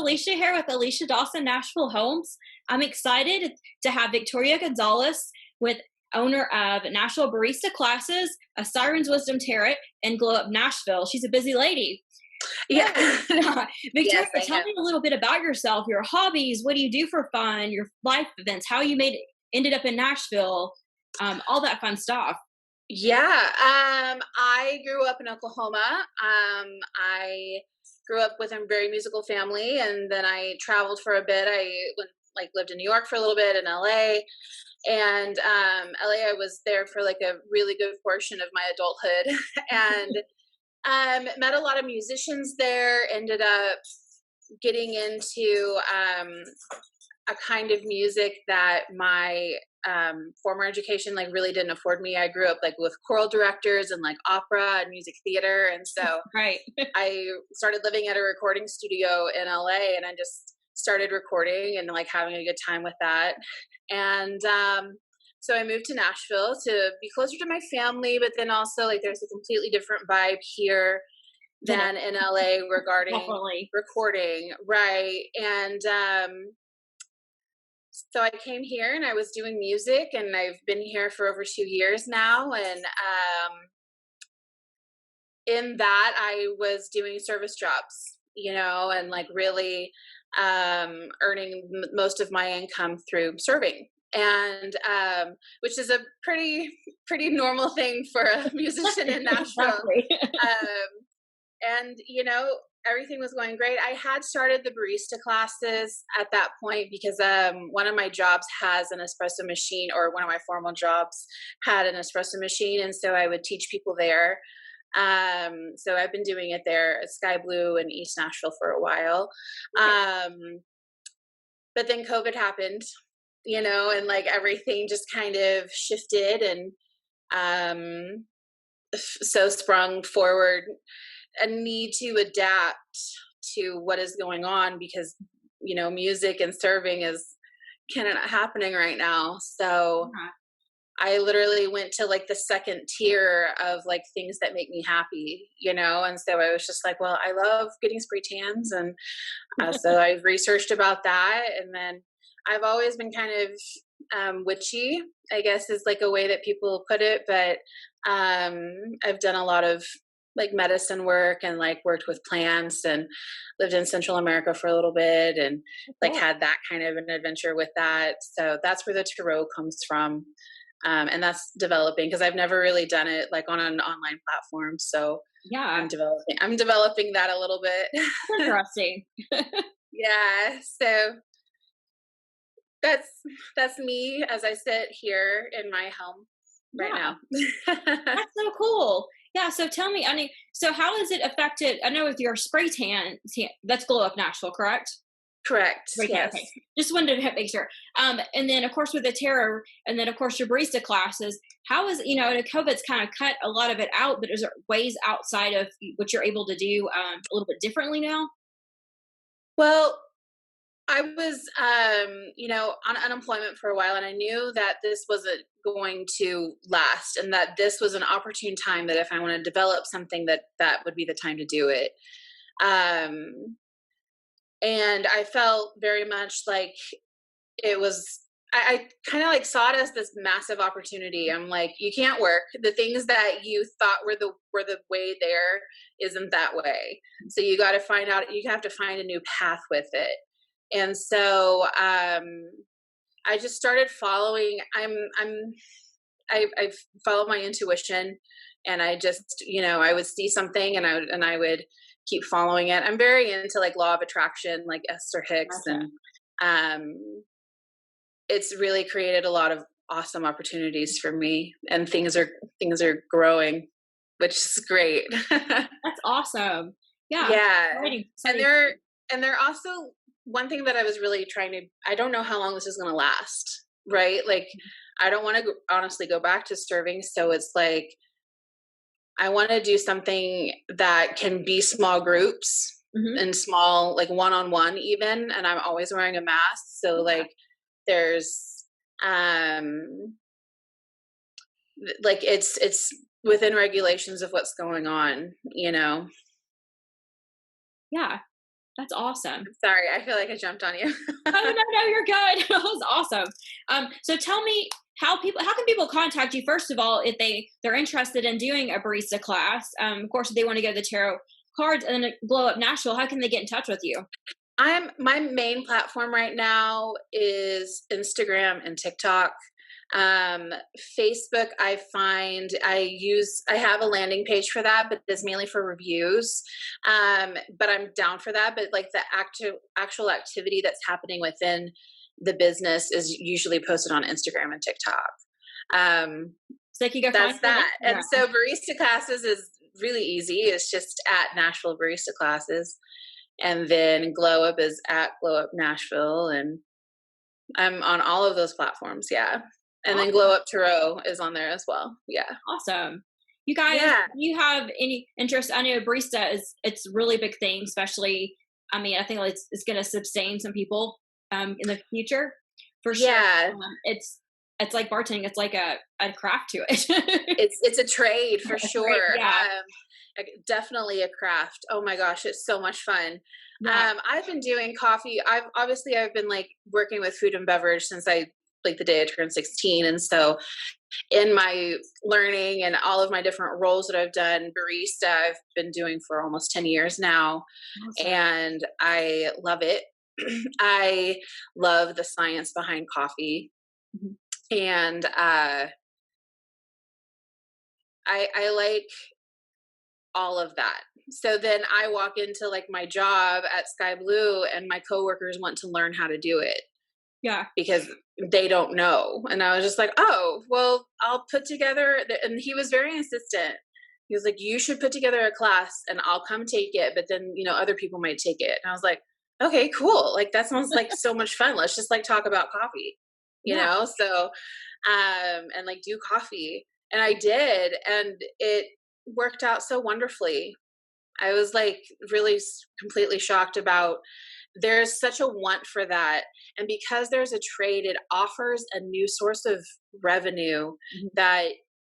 Alicia here with Alicia Dawson Nashville Homes. I'm excited to have Victoria Gonzalez, with owner of Nashville Barista Classes, a Siren's Wisdom Tarot, and Glow Up Nashville. She's a busy lady. Yeah. Victoria, Yes, tell me a little bit about yourself, your hobbies, what do you do for fun, your life events, how you ended up in Nashville, all that fun stuff. Yeah. I grew up in Oklahoma. I grew up with a very musical family, and then I traveled for a bit. Lived in New York for a little bit, in LA. And LA, I was there for like a really good portion of my adulthood. And met a lot of musicians there, ended up getting into a kind of music that my former education like really didn't afford me. I grew up like with choral directors and like opera and music theater, and so Right. I started living at a recording studio in LA, and I just started recording and like having a good time with that. And so I moved to Nashville to be closer to my family, but then also like there's a completely different vibe here than in LA regarding Definitely. recording, right? And so I came here and I was doing music, and I've been here for over 2 years now. And in that, I was doing service jobs, and like really earning most of my income through serving. And which is a pretty normal thing for a musician in Nashville. And everything was going great. I had started the barista classes at that point because one of my jobs has an espresso machine, or one of my formal jobs had an espresso machine, and so I would teach people there. So I've been doing it there at Sky Blue in East Nashville for a while. But then COVID happened, and like everything just kind of shifted, and so sprung forward a need to adapt to what is going on, because music and serving is kind of not happening right now. So I literally went to like the second tier of like things that make me happy, and so I was just like, well, I love getting spray tans, and so I've researched about that. And then I've always been kind of witchy, I guess is like a way that people put it, but I've done a lot of like medicine work, and like worked with plants, and lived in Central America for a little bit, and like had that kind of an adventure with that. So that's where the tarot comes from. And that's developing, because I've never really done it like on an online platform. So yeah, I'm developing that a little bit. Interesting. Yeah. So that's me as I sit here in my home right now. That's so cool. Yeah. So tell me, so how has it affected? I know with your spray tan, that's Glow Up Nashville, correct? Correct. Right. Yes. Okay. Just wanted to make sure. And then of course with the tarot, and then of course your barista classes, how is, COVID's kind of cut a lot of it out, but is there ways outside of what you're able to do a little bit differently now? Well, I was, on unemployment for a while, and I knew that this wasn't going to last, and that this was an opportune time, that if I want to develop something, that would be the time to do it. And I felt very much like it was, I kind of like saw it as this massive opportunity. I'm like, you can't work. The things that you thought were the way there isn't that way. So you got to find out, you have to find a new path with it. And so I just started following, I follow my intuition, and I just, I would see something, and I would keep following it. I'm very into like law of attraction, like Esther Hicks. Okay. And it's really created a lot of awesome opportunities for me, and things are growing, which is great. That's awesome. Yeah. Yeah. Exciting. And they're also, one thing that I was really I don't know how long this is going to last, right? Like, I don't want to honestly go back to serving. So it's like, I want to do something that can be small groups, and small, like one-on-one even. And I'm always wearing a mask. So like there's, like it's within regulations of what's going on, Yeah. That's awesome. Sorry, I feel like I jumped on you. Oh, no, you're good. That was awesome. So tell me how can people contact you, first of all, if they're interested in doing a barista class? Of course, if they want to go to the tarot cards and then Glow Up Nashville, how can they get in touch with you? My main platform right now is Instagram and TikTok. Facebook, I have a landing page for that, but it's mainly for reviews. But I'm down for that. But like the actual activity that's happening within the business is usually posted on Instagram and TikTok. So they can go That's find that. them. And so Barista Classes is really easy. It's just at Nashville Barista Classes. And then Glow Up is at Glow Up Nashville. And I'm on all of those platforms. Yeah. And then Glow Up Tarot is on there as well. Yeah. Awesome. You guys, you have any interest? I know barista it's really big thing, especially, I mean, I think it's going to sustain some people in the future for sure. Yeah. It's like bartending. It's like a craft to it. It's a trade for sure. Yeah. Definitely a craft. Oh my gosh, it's so much fun. Yeah. I've been doing coffee. I've been like working with food and beverage since the day I turned 16. And so in my learning and all of my different roles that I've done, barista, I've been doing for almost 10 years now. Awesome. And I love it. I love the science behind coffee. Mm-hmm. And I like all of that. So then I walk into like my job at Sky Blue and my coworkers want to learn how to do it. Yeah. Because they don't know. And I was just like, oh, well, I'll put together, and he was very insistent. He was like, you should put together a class and I'll come take it. But then, other people might take it. And I was like, okay, cool. Like that sounds like so much fun. Let's just like talk about coffee, you know? So, and like do coffee. And I did. And it worked out so wonderfully. I was like really completely shocked about there's such a want for that. And because there's a trade, it offers a new source of revenue that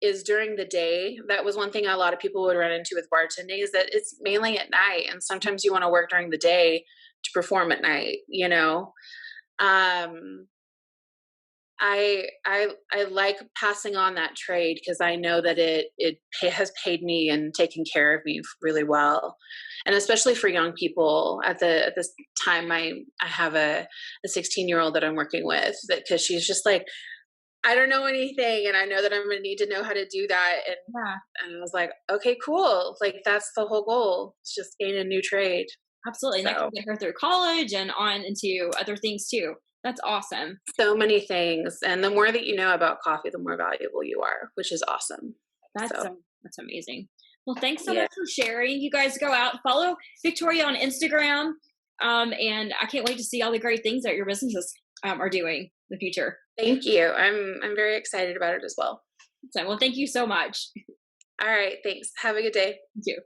is during the day. That was one thing a lot of people would run into with bartending, is that it's mainly at night. And sometimes you want to work during the day to perform at night, I like passing on that trade because I know that it has paid me and taken care of me really well. And especially for young people at this time, I have a 16-year-old that I'm working with, because she's just like, I don't know anything. And I know that I'm going to need to know how to do that. And I was like, okay, cool. Like that's the whole goal. It's just gain a new trade. Absolutely. So. And that can get her through college and on into other things too. That's awesome. So many things. And the more that you know about coffee, the more valuable you are, which is awesome. That's amazing. Well, thanks so much for sharing. You guys go out, follow Victoria on Instagram. And I can't wait to see all the great things that your businesses are doing in the future. Thank you. I'm very excited about it as well. So, well, thank you so much. All right. Thanks. Have a good day. You too.